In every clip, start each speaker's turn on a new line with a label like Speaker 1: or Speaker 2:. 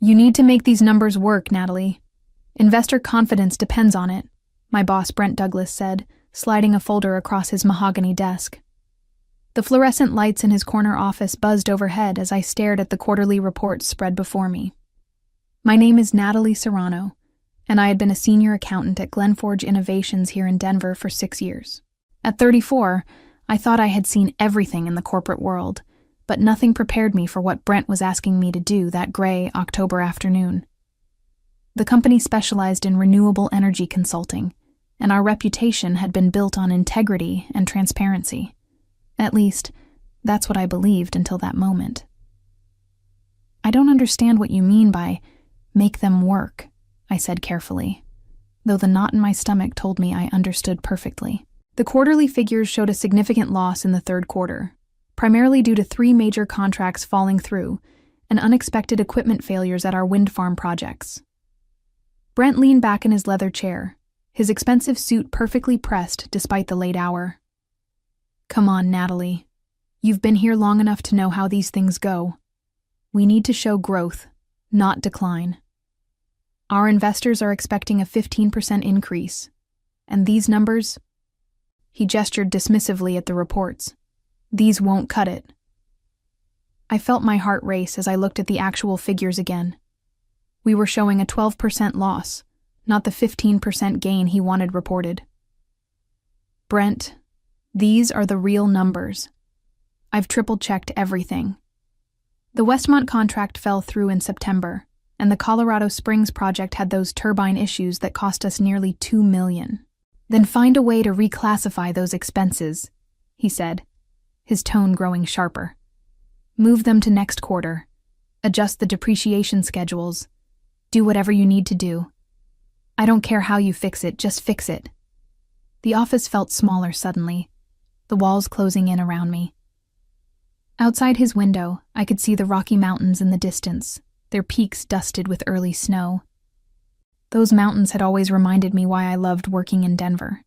Speaker 1: You need to make these numbers work, Natalie. Investor confidence depends on it, my boss Brent Douglas said, sliding a folder across his mahogany desk. The fluorescent lights in his corner office buzzed overhead as I stared at the quarterly reports spread before me. My name is Natalie Serrano, and I had been a senior accountant at Glenforge Innovations here in Denver for 6 years. At 34, I thought I had seen everything in the corporate world, but nothing prepared me for what Brent was asking me to do that gray October afternoon. The company specialized in renewable energy consulting, and our reputation had been built on integrity and transparency. At least, that's what I believed until that moment. I don't understand what you mean by make them work, I said carefully, though the knot in my stomach told me I understood perfectly. The quarterly figures showed a significant loss in the third quarter, primarily due to 3 major contracts falling through and unexpected equipment failures at our wind farm projects. Brent leaned back in his leather chair, his expensive suit perfectly pressed despite the late hour. Come on, Natalie. You've been here long enough to know how these things go. We need to show growth, not decline. Our investors are expecting a 15% increase, and these numbers... He gestured dismissively at the reports. These won't cut it. I felt my heart race as I looked at the actual figures again. We were showing a 12% loss, not the 15% gain he wanted reported. Brent, these are the real numbers. I've triple-checked everything. The Westmont contract fell through in September, and the Colorado Springs project had those turbine issues that cost us nearly $2 million. Then find a way to reclassify those expenses, he said, his tone growing sharper. Move them to next quarter. Adjust the depreciation schedules. Do whatever you need to do. I don't care how you fix it, just fix it. The office felt smaller suddenly, the walls closing in around me. Outside his window, I could see the Rocky Mountains in the distance, their peaks dusted with early snow. Those mountains had always reminded me why I loved working in Denver,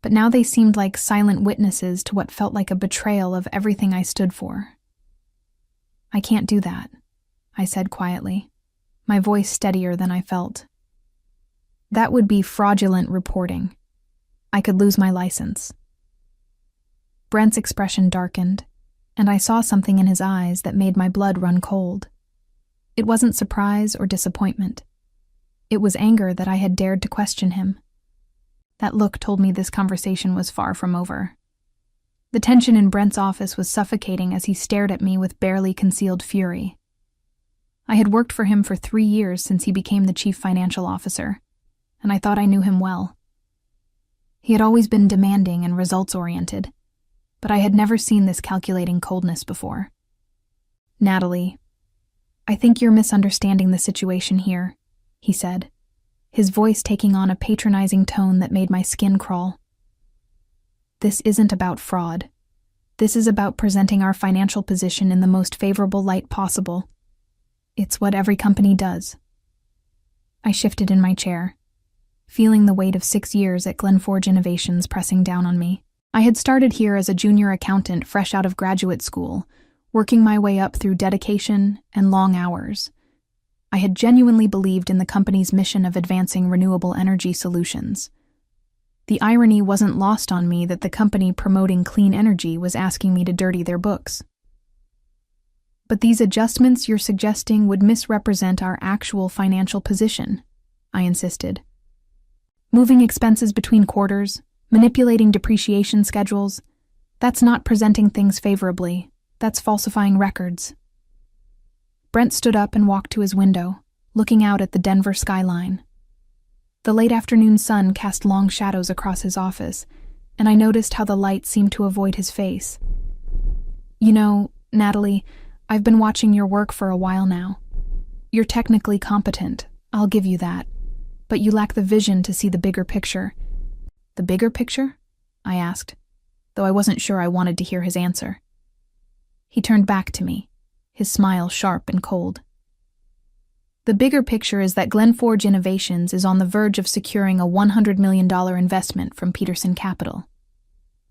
Speaker 1: but now they seemed like silent witnesses to what felt like a betrayal of everything I stood for. I can't do that, I said quietly, my voice steadier than I felt. That would be fraudulent reporting. I could lose my license. Brent's expression darkened, and I saw something in his eyes that made my blood run cold. It wasn't surprise or disappointment. It was anger that I had dared to question him. That look told me this conversation was far from over. The tension in Brent's office was suffocating as he stared at me with barely concealed fury. I had worked for him for 3 years since he became the chief financial officer, and I thought I knew him well. He had always been demanding and results-oriented, but I had never seen this calculating coldness before. Natalie, I think you're misunderstanding the situation here, he said, his voice taking on a patronizing tone that made my skin crawl. This isn't about fraud. This is about presenting our financial position in the most favorable light possible. It's what every company does. I shifted in my chair, feeling the weight of 6 years at Glenforge Innovations pressing down on me. I had started here as a junior accountant fresh out of graduate school, working my way up through dedication and long hours. I had genuinely believed in the company's mission of advancing renewable energy solutions. The irony wasn't lost on me that the company promoting clean energy was asking me to dirty their books. But these adjustments you're suggesting would misrepresent our actual financial position, I insisted. Moving expenses between quarters, manipulating depreciation schedules, that's not presenting things favorably, that's falsifying records. Brent stood up and walked to his window, looking out at the Denver skyline. The late afternoon sun cast long shadows across his office, and I noticed how the light seemed to avoid his face. You know, Natalie, I've been watching your work for a while now. You're technically competent, I'll give you that, but you lack the vision to see the bigger picture. The bigger picture? I asked, though I wasn't sure I wanted to hear his answer. He turned back to me, his smile sharp and cold. The bigger picture is that Glenforge Innovations is on the verge of securing a $100 million investment from Peterson Capital.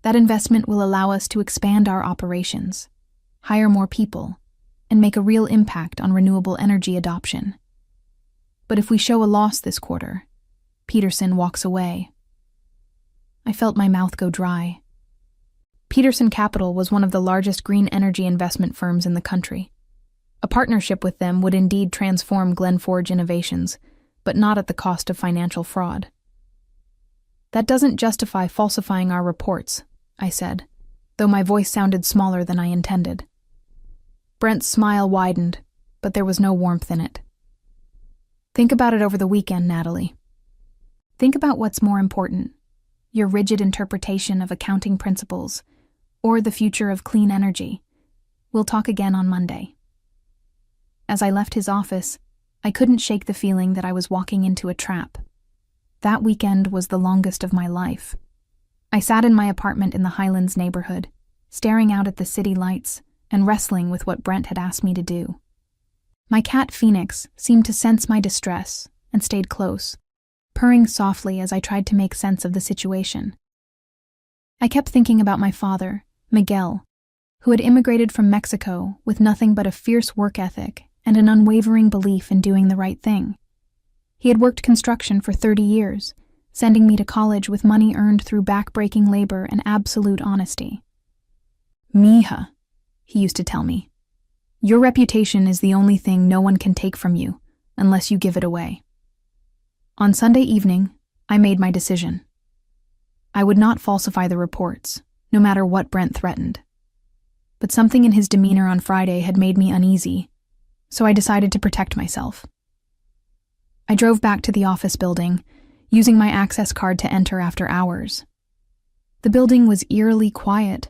Speaker 1: That investment will allow us to expand our operations, hire more people, and make a real impact on renewable energy adoption. But if we show a loss this quarter, Peterson walks away. I felt my mouth go dry. Peterson Capital was one of the largest green energy investment firms in the country. A partnership with them would indeed transform Glenforge Innovations, but not at the cost of financial fraud. That doesn't justify falsifying our reports, I said, though my voice sounded smaller than I intended. Brent's smile widened, but there was no warmth in it. Think about it over the weekend, Natalie. Think about what's more important, your rigid interpretation of accounting principles, or the future of clean energy. We'll talk again on Monday. As I left his office, I couldn't shake the feeling that I was walking into a trap. That weekend was the longest of my life. I sat in my apartment in the Highlands neighborhood, staring out at the city lights and wrestling with what Brent had asked me to do. My cat Phoenix seemed to sense my distress and stayed close, purring softly as I tried to make sense of the situation. I kept thinking about my father, Miguel, who had immigrated from Mexico with nothing but a fierce work ethic and an unwavering belief in doing the right thing. He had worked construction for 30 years, sending me to college with money earned through back-breaking labor and absolute honesty. Mija, he used to tell me, your reputation is the only thing no one can take from you unless you give it away. On Sunday evening, I made my decision. I would not falsify the reports, no matter what Brent threatened. But something in his demeanor on Friday had made me uneasy, so I decided to protect myself. I drove back to the office building, using my access card to enter after hours. The building was eerily quiet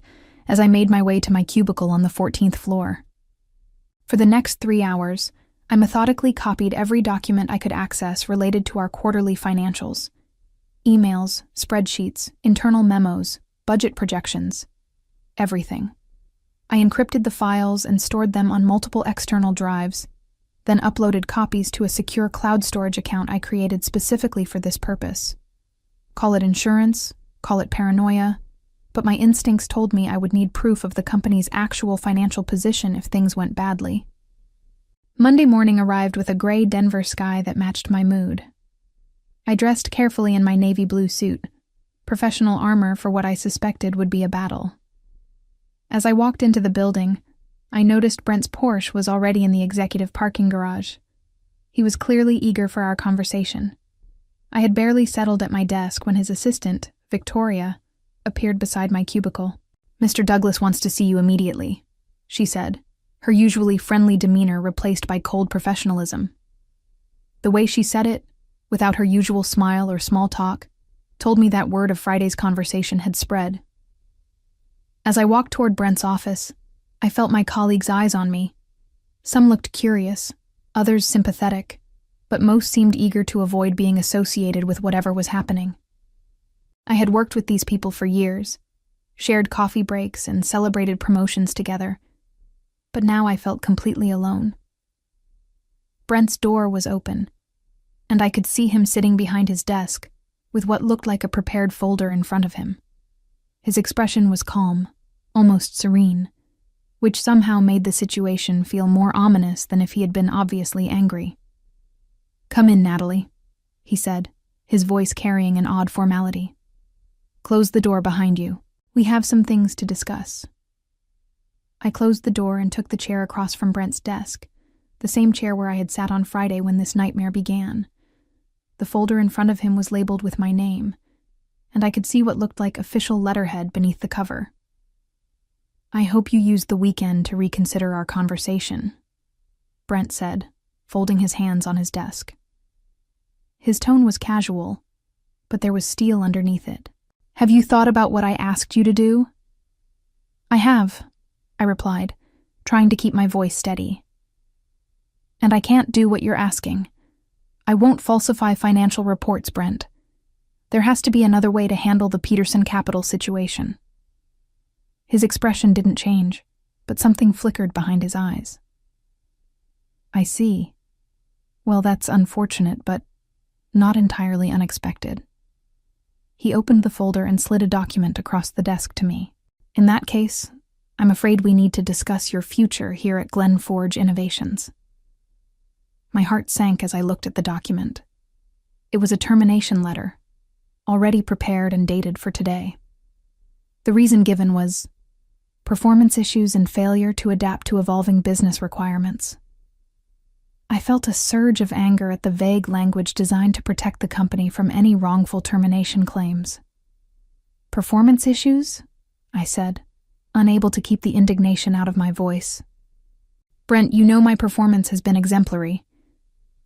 Speaker 1: as I made my way to my cubicle on the 14th floor. For the next 3 hours, I methodically copied every document I could access related to our quarterly financials. Emails, spreadsheets, internal memos, budget projections. Everything. I encrypted the files and stored them on multiple external drives, then uploaded copies to a secure cloud storage account I created specifically for this purpose. Call it insurance, call it paranoia, but my instincts told me I would need proof of the company's actual financial position if things went badly. Monday morning arrived with a gray Denver sky that matched my mood. I dressed carefully in my navy blue suit, professional armor for what I suspected would be a battle. As I walked into the building, I noticed Brent's Porsche was already in the executive parking garage. He was clearly eager for our conversation. I had barely settled at my desk when his assistant, Victoria, appeared beside my cubicle. "Mr. Douglas wants to see you immediately," she said, her usually friendly demeanor replaced by cold professionalism. The way she said it, without her usual smile or small talk, told me that word of Friday's conversation had spread. As I walked toward Brent's office, I felt my colleagues' eyes on me. Some looked curious, others sympathetic, but most seemed eager to avoid being associated with whatever was happening. I had worked with these people for years, shared coffee breaks and celebrated promotions together, but now I felt completely alone. Brent's door was open, and I could see him sitting behind his desk with what looked like a prepared folder in front of him. His expression was calm, almost serene, which somehow made the situation feel more ominous than if he had been obviously angry. "Come in, Natalie," he said, his voice carrying an odd formality. "Close the door behind you. We have some things to discuss." I closed the door and took the chair across from Brent's desk, the same chair where I had sat on Friday when this nightmare began. The folder in front of him was labeled with my name, and I could see what looked like official letterhead beneath the cover. "I hope you used the weekend to reconsider our conversation," Brent said, folding his hands on his desk. His tone was casual, but there was steel underneath it. "Have you thought about what I asked you to do?" "I have," I replied, trying to keep my voice steady. "And I can't do what you're asking. I won't falsify financial reports, Brent. There has to be another way to handle the Peterson Capital situation." His expression didn't change, but something flickered behind his eyes. "I see. Well, that's unfortunate, but not entirely unexpected." He opened the folder and slid a document across the desk to me. "In that case, I'm afraid we need to discuss your future here at Glenforge Innovations." My heart sank as I looked at the document. It was a termination letter, already prepared and dated for today. The reason given was performance issues and failure to adapt to evolving business requirements. I felt a surge of anger at the vague language designed to protect the company from any wrongful termination claims. Performance issues? I said, unable to keep the indignation out of my voice. Brent, you know my performance has been exemplary.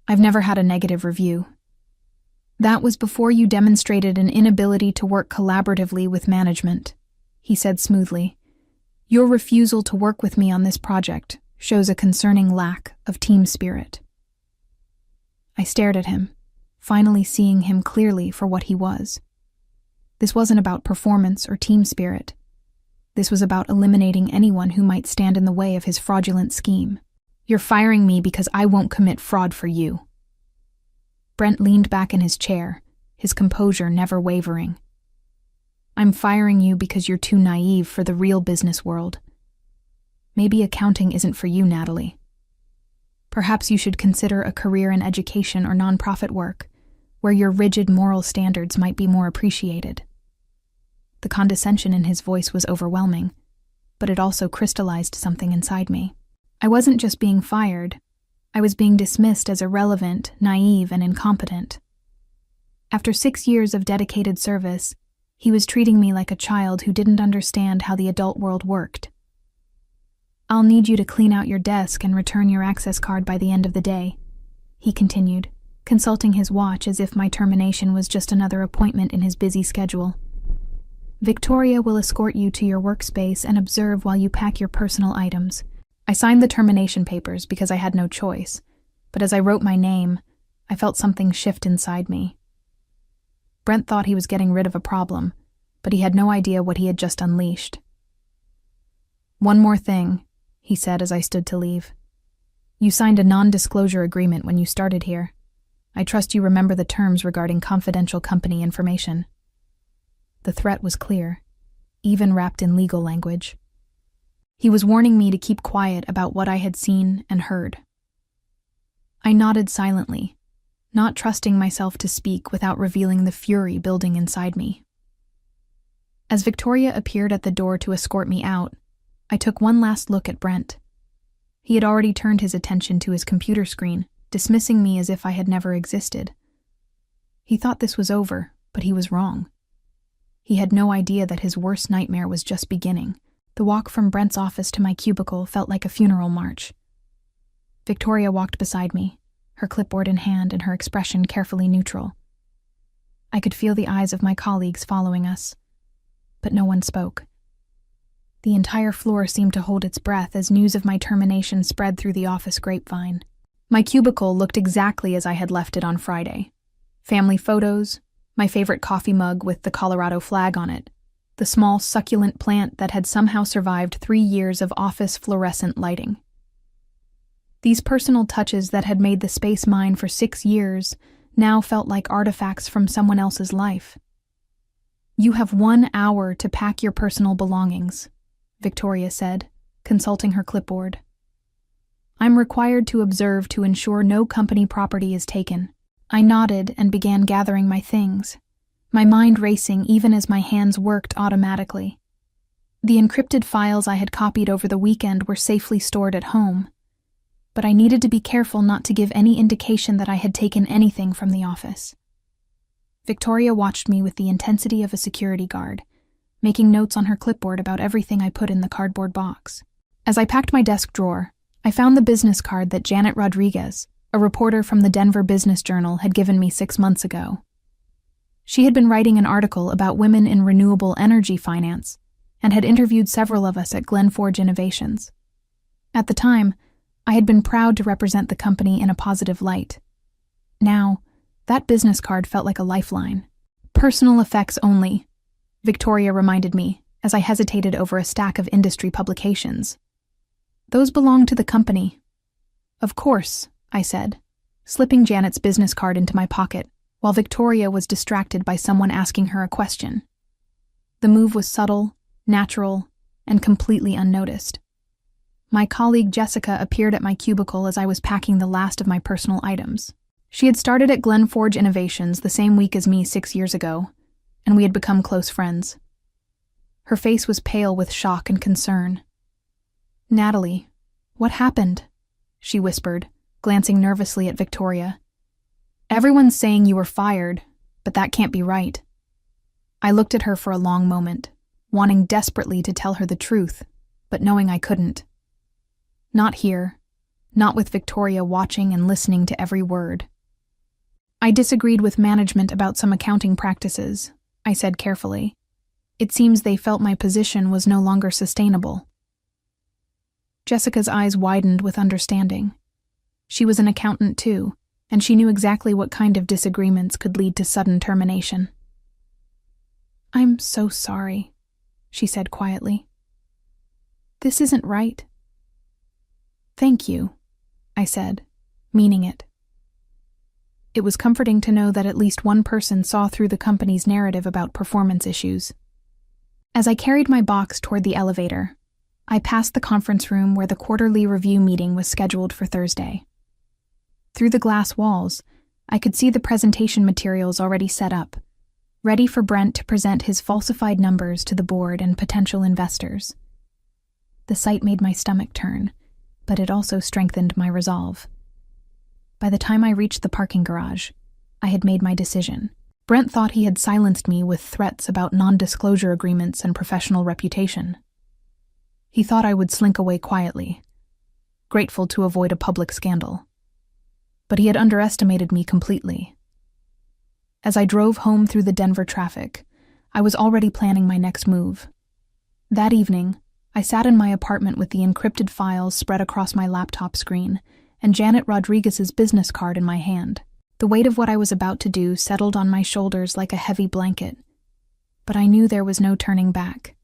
Speaker 1: I've never had a negative review. That was before you demonstrated an inability to work collaboratively with management, he said smoothly. Your refusal to work with me on this project shows a concerning lack of team spirit. I stared at him, finally seeing him clearly for what he was. This wasn't about performance or team spirit. This was about eliminating anyone who might stand in the way of his fraudulent scheme. You're firing me because I won't commit fraud for you. Brent leaned back in his chair, his composure never wavering. I'm firing you because you're too naive for the real business world. Maybe accounting isn't for you, Natalie. Perhaps you should consider a career in education or nonprofit work, where your rigid moral standards might be more appreciated. The condescension in his voice was overwhelming, but it also crystallized something inside me. I wasn't just being fired. I was being dismissed as irrelevant, naive, and incompetent. After 6 years of dedicated service, he was treating me like a child who didn't understand how the adult world worked. I'll need you to clean out your desk and return your access card by the end of the day, he continued, consulting his watch as if my termination was just another appointment in his busy schedule. Victoria will escort you to your workspace and observe while you pack your personal items. I signed the termination papers because I had no choice, but as I wrote my name, I felt something shift inside me. Brent thought he was getting rid of a problem, but he had no idea what he had just unleashed. One more thing, he said as I stood to leave. You signed a non-disclosure agreement when you started here. I trust you remember the terms regarding confidential company information. The threat was clear, even wrapped in legal language. He was warning me to keep quiet about what I had seen and heard. I nodded silently, not trusting myself to speak without revealing the fury building inside me. As Victoria appeared at the door to escort me out, I took one last look at Brent. He had already turned his attention to his computer screen, dismissing me as if I had never existed. He thought this was over, but he was wrong. He had no idea that his worst nightmare was just beginning. The walk from Brent's office to my cubicle felt like a funeral march. Victoria walked beside me, her clipboard in hand and her expression carefully neutral. I could feel the eyes of my colleagues following us, but no one spoke. The entire floor seemed to hold its breath as news of my termination spread through the office grapevine. My cubicle looked exactly as I had left it on Friday. Family photos, my favorite coffee mug with the Colorado flag on it, the small succulent plant that had somehow survived 3 years of office fluorescent lighting. These personal touches that had made the space mine for 6 years now felt like artifacts from someone else's life. You have 1 hour to pack your personal belongings, Victoria said, consulting her clipboard. I'm required to observe to ensure no company property is taken. I nodded and began gathering my things, my mind racing even as my hands worked automatically. The encrypted files I had copied over the weekend were safely stored at home, but I needed to be careful not to give any indication that I had taken anything from the office. Victoria watched me with the intensity of a security guard, making notes on her clipboard about everything I put in the cardboard box. As I packed my desk drawer, I found the business card that Janet Rodriguez, a reporter from the Denver Business Journal, had given me 6 months ago. She had been writing an article about women in renewable energy finance and had interviewed several of us at Glenforge Innovations. At the time, I had been proud to represent the company in a positive light. Now, that business card felt like a lifeline. Personal effects only, Victoria reminded me as I hesitated over a stack of industry publications. Those belong to the company. Of course, I said, slipping Janet's business card into my pocket while Victoria was distracted by someone asking her a question. The move was subtle, natural, and completely unnoticed. My colleague Jessica appeared at my cubicle as I was packing the last of my personal items. She had started at Glenforge Innovations the same week as me 6 years ago, and we had become close friends. Her face was pale with shock and concern. "Natalie, what happened?" she whispered, glancing nervously at Victoria. "Everyone's saying you were fired, but that can't be right." I looked at her for a long moment, wanting desperately to tell her the truth, but knowing I couldn't. Not here, not with Victoria watching and listening to every word. "I disagreed with management about some accounting practices," I said carefully. "It seems they felt my position was no longer sustainable." Jessica's eyes widened with understanding. She was an accountant too, and she knew exactly what kind of disagreements could lead to sudden termination. "I'm so sorry," she said quietly. "This isn't right." "Thank you," I said, meaning it. It was comforting to know that at least one person saw through the company's narrative about performance issues. As I carried my box toward the elevator, I passed the conference room where the quarterly review meeting was scheduled for Thursday. Through the glass walls, I could see the presentation materials already set up, ready for Brent to present his falsified numbers to the board and potential investors. The sight made my stomach turn, but it also strengthened my resolve. By the time I reached the parking garage, I had made my decision. Brent thought he had silenced me with threats about non-disclosure agreements and professional reputation. He thought I would slink away quietly, grateful to avoid a public scandal. But he had underestimated me completely. As I drove home through the Denver traffic, I was already planning my next move. That evening, I sat in my apartment with the encrypted files spread across my laptop screen and Janet Rodriguez's business card in my hand. The weight of what I was about to do settled on my shoulders like a heavy blanket, but I knew there was no turning back.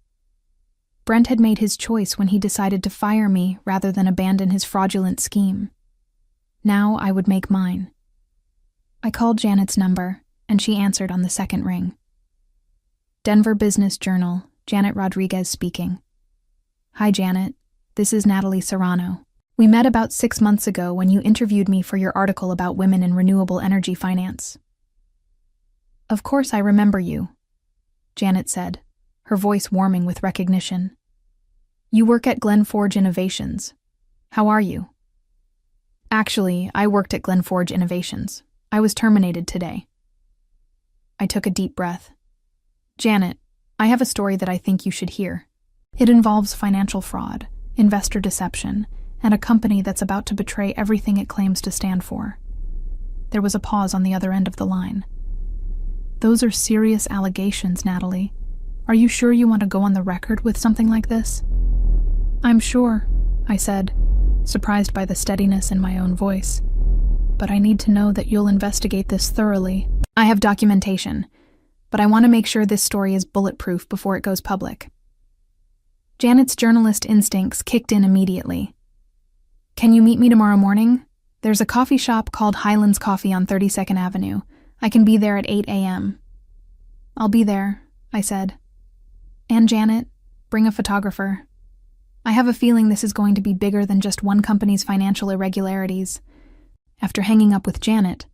Speaker 1: Brent had made his choice when he decided to fire me rather than abandon his fraudulent scheme. Now I would make mine. I called Janet's number, and she answered on the second ring. Denver Business Journal, Janet Rodriguez speaking. "Hi, Janet. This is Natalie Serrano. We met about 6 months ago when you interviewed me for your article about women in renewable energy finance." "Of course I remember you," Janet said, her voice warming with recognition. "You work at Glenforge Innovations. How are you?" "Actually, I worked at Glenforge Innovations. I was terminated today." I took a deep breath. "Janet, I have a story that I think you should hear. It involves financial fraud, investor deception, and a company that's about to betray everything it claims to stand for." There was a pause on the other end of the line. "Those are serious allegations, Natalie. Are you sure you want to go on the record with something like this?" "I'm sure," I said, surprised by the steadiness in my own voice. "But I need to know that you'll investigate this thoroughly. I have documentation, but I want to make sure this story is bulletproof before it goes public." Janet's journalist instincts kicked in immediately. "Can you meet me tomorrow morning? There's a coffee shop called Highlands Coffee on 32nd Avenue. I can be there at 8 a.m. "I'll be there," I said. "And Janet, bring a photographer. I have a feeling this is going to be bigger than just one company's financial irregularities." After hanging up with Janet,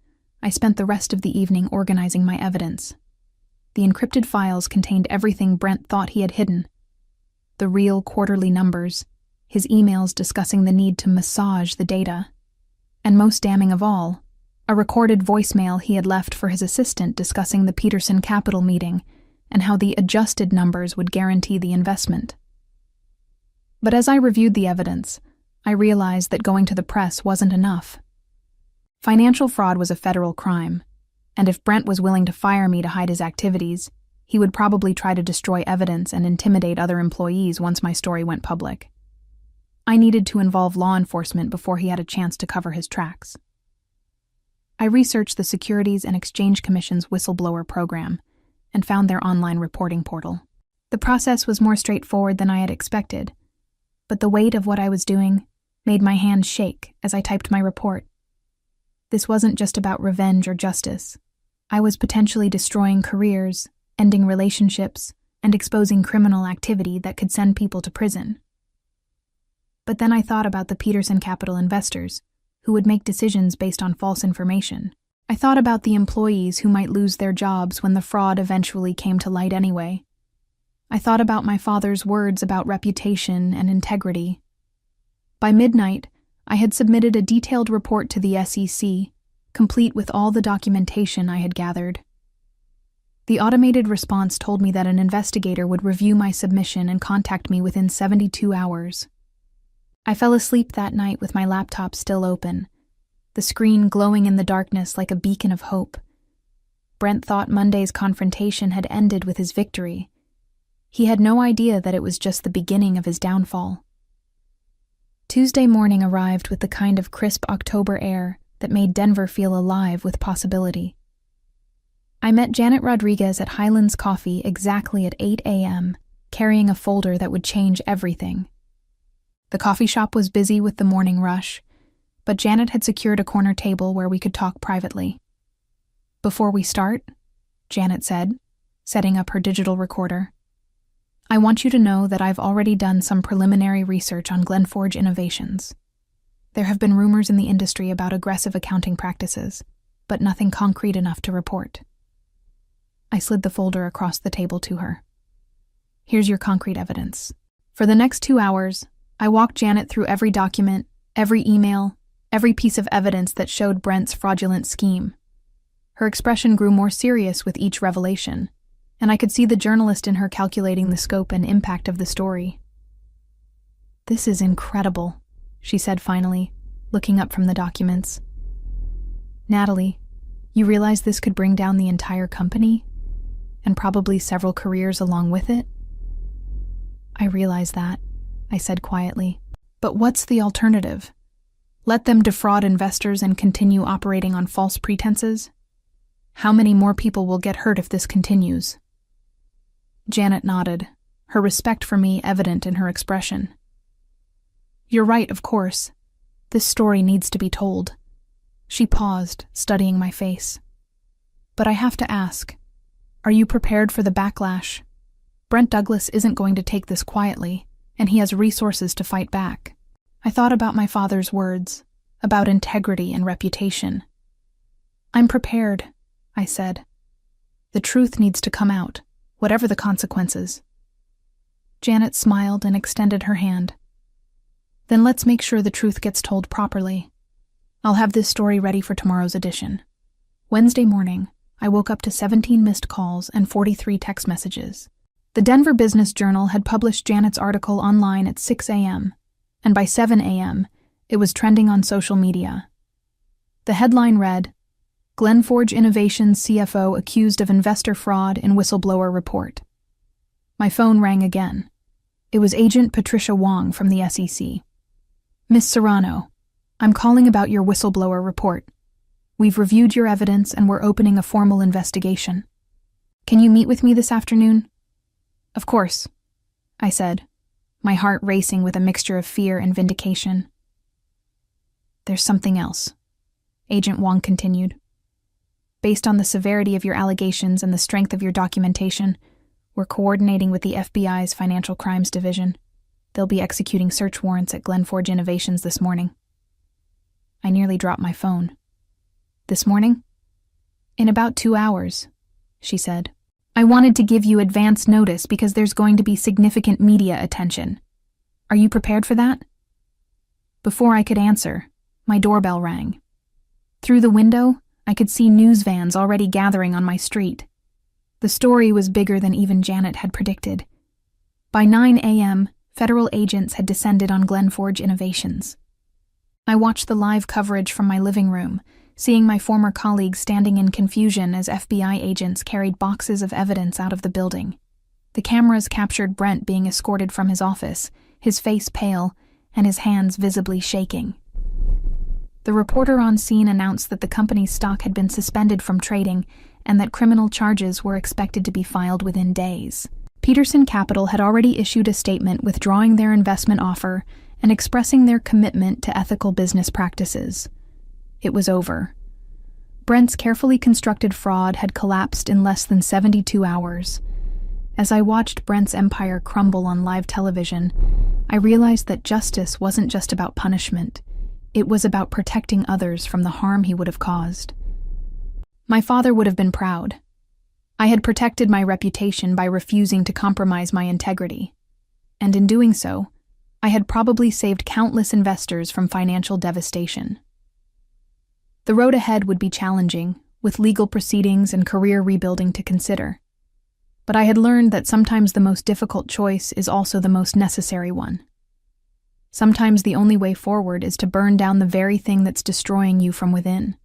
Speaker 1: I spent the rest of the evening organizing my evidence. The encrypted files contained everything Brent thought he had hidden. The real quarterly numbers, his emails discussing the need to massage the data, and most damning of all, a recorded voicemail he had left for his assistant discussing the Peterson Capital meeting and how the adjusted numbers would guarantee the investment. But as I reviewed the evidence, I realized that going to the press wasn't enough. Financial fraud was a federal crime, and if Brent was willing to fire me to hide his activities, he would probably try to destroy evidence and intimidate other employees once my story went public. I needed to involve law enforcement before he had a chance to cover his tracks. I researched the Securities and Exchange Commission's whistleblower program and found their online reporting portal. The process was more straightforward than I had expected, but the weight of what I was doing made my hands shake as I typed my report. This wasn't just about revenge or justice. I was potentially destroying careers, ending relationships, and exposing criminal activity that could send people to prison. But then I thought about the Peterson Capital investors, who would make decisions based on false information. I thought about the employees who might lose their jobs when the fraud eventually came to light anyway. I thought about my father's words about reputation and integrity. By midnight, I had submitted a detailed report to the SEC, complete with all the documentation I had gathered. The automated response told me that an investigator would review my submission and contact me within 72 hours. I fell asleep that night with my laptop still open, the screen glowing in the darkness like a beacon of hope. Brent thought Monday's confrontation had ended with his victory. He had no idea that it was just the beginning of his downfall. Tuesday morning arrived with the kind of crisp October air that made Denver feel alive with possibility. I met Janet Rodriguez at Highlands Coffee exactly at 8 a.m., carrying a folder that would change everything. The coffee shop was busy with the morning rush, but Janet had secured a corner table where we could talk privately. "Before we start," Janet said, setting up her digital recorder, "I want you to know that I've already done some preliminary research on Glenforge Innovations. There have been rumors in the industry about aggressive accounting practices, but nothing concrete enough to report." I slid the folder across the table to her. "Here's your concrete evidence." For the next 2 hours, I walked Janet through every document, every email, every piece of evidence that showed Brent's fraudulent scheme. Her expression grew more serious with each revelation, and I could see the journalist in her calculating the scope and impact of the story. "This is incredible," she said finally, looking up from the documents. "Natalie, you realize this could bring down the entire company? And probably several careers along with it?" "I realize that," I said quietly. "But what's the alternative? Let them defraud investors and continue operating on false pretenses? How many more people will get hurt if this continues?" Janet nodded, her respect for me evident in her expression. "You're right, of course. This story needs to be told." She paused, studying my face. "But I have to ask, are you prepared for the backlash? Brent Douglas isn't going to take this quietly, and he has resources to fight back." I thought about my father's words, about integrity and reputation. "I'm prepared," I said. "The truth needs to come out, whatever the consequences." Janet smiled and extended her hand. "Then let's make sure the truth gets told properly. I'll have this story ready for tomorrow's edition." Wednesday morning, I woke up to 17 missed calls and 43 text messages. The Denver Business Journal had published Janet's article online at 6 a.m., and by 7 a.m., it was trending on social media. The headline read, "Glenforge Innovations CFO accused of investor fraud in whistleblower report." My phone rang again. It was Agent Patricia Wong from the SEC. "Miss Serrano, I'm calling about your whistleblower report. We've reviewed your evidence and we're opening a formal investigation. Can you meet with me this afternoon?" "Of course," I said, my heart racing with a mixture of fear and vindication. "There's something else," Agent Wong continued. "Based on the severity of your allegations and the strength of your documentation, we're coordinating with the FBI's Financial Crimes Division. They'll be executing search warrants at Glenforge Innovations this morning." I nearly dropped my phone. "This morning?" "In about 2 hours," she said. "I wanted to give you advance notice because there's going to be significant media attention. Are you prepared for that?" Before I could answer, my doorbell rang. Through the window, I could see news vans already gathering on my street. The story was bigger than even Janet had predicted. By 9 a.m., federal agents had descended on Glenforge Innovations. I watched the live coverage from my living room, seeing my former colleagues standing in confusion as FBI agents carried boxes of evidence out of the building. The cameras captured Brent being escorted from his office, his face pale, and his hands visibly shaking. The reporter on scene announced that the company's stock had been suspended from trading and that criminal charges were expected to be filed within days. Peterson Capital had already issued a statement withdrawing their investment offer and expressing their commitment to ethical business practices. It was over. Brent's carefully constructed fraud had collapsed in less than 72 hours. As I watched Brent's empire crumble on live television, I realized that justice wasn't just about punishment. It was about protecting others from the harm he would have caused. My father would have been proud. I had protected my reputation by refusing to compromise my integrity. And in doing so, I had probably saved countless investors from financial devastation. The road ahead would be challenging, with legal proceedings and career rebuilding to consider. But I had learned that sometimes the most difficult choice is also the most necessary one. Sometimes the only way forward is to burn down the very thing that's destroying you from within.